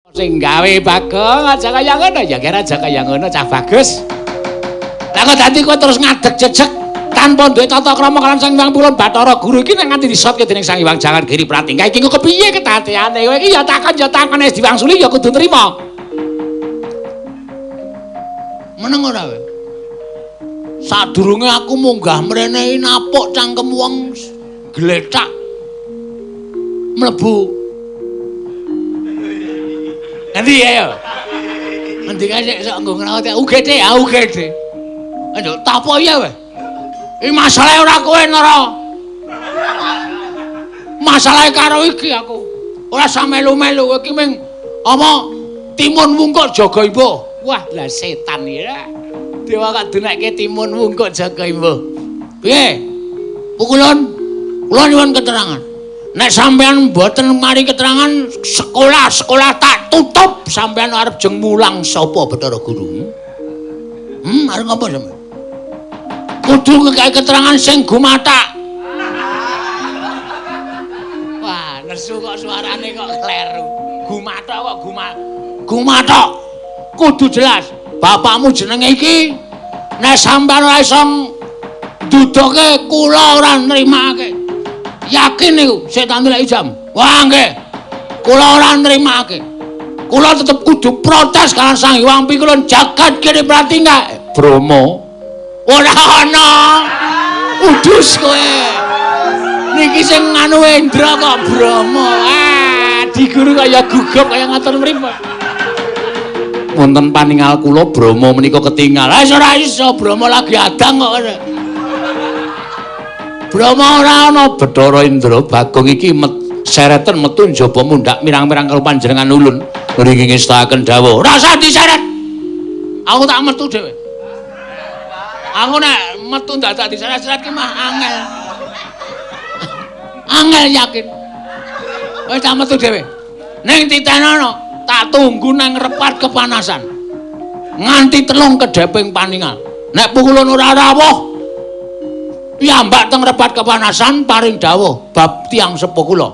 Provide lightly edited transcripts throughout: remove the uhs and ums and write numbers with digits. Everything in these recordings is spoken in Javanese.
Sing gawe Bagong aja kaya ngono ya kira aja kaya ngono Cah Bagus. Lah kok dadi kowe terus ngadeg jejeg tanpa duwe tata krama kaliyan Sang Hyang Wulon Bathara Guru iki nek nganti disotke dening Sang Hyang Jangan Giri Pratingga iki kok kepiye kedadeane kowe iki ya takon wis diwangsuli ya kudu trima. Meneng ora kowe? Sadurunge aku munggah mrene napuk cangkem wong gletak mlebu Nanti ayo. Nanti kan sok nggo ngelawat UGD, UGD. Aduh, tak apa ya weh. Ini masalah ora kowe nara. Masalah karo iki aku. Ora samelu-melu iki ming apa timun wungkuk jaga imbuh. Wah, lah setan ya. Dewa kok denekke timun wungkuk jaga imbuh. Piye? Pukulun. Kula nyuwun keterangan. Nek sampean mboten mari keterangan sekolah tak tutup sampean arep jeng mulang sapa Bathara Guru. Arep ngapa sampean? Kudu ngekake keterangan sing gumathak. Wah, nesu kok suarane kok kleru. Gumathak kok gumathak. Kudu jelas. Bapakmu jenenge iki. Nek sampean ora iso duduke kula ora nrimake. Yakin niku setan ndelok jam. Wah nggih. Kula ora nrimake. Kula tetep kudu protes kalian Sang Hyang Pikulun Jagat Giri Pratingga. Bromo. Ora ana. Udus kowe. Niki sing nganu Endra kok Bromo. Di guru kaya gugup kaya ngatur mripat. Wonten paningal kula Bromo menika ketingal. Ora iso Bromo lagi adang kok. Brahma ora ana Bathara Indra Bagong iki sereten metu njaba mundhak mirang-mirang karo panjenengan ulun ngringi ngestaken dawuh ora usah diseret aku tak metu dhewe aku nek metu ndak tak diseret-seret ki mah angel yakin wis tak metu dhewe ning titenono tak tunggu nang repat kepanasan nganti telung kedheping paningal nek pukulun ora rawuh piyambak teng repat kepanasan paring dawuh bab tiyang sepuh kula.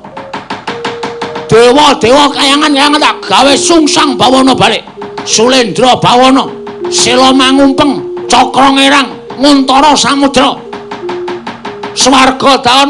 Dewa-dewa kayangan tak gawe sungsang bawana balik. Sulendra bawana, Sela mangumpeng, Cakra ngerang, Nguntara samudra. Swarga dawana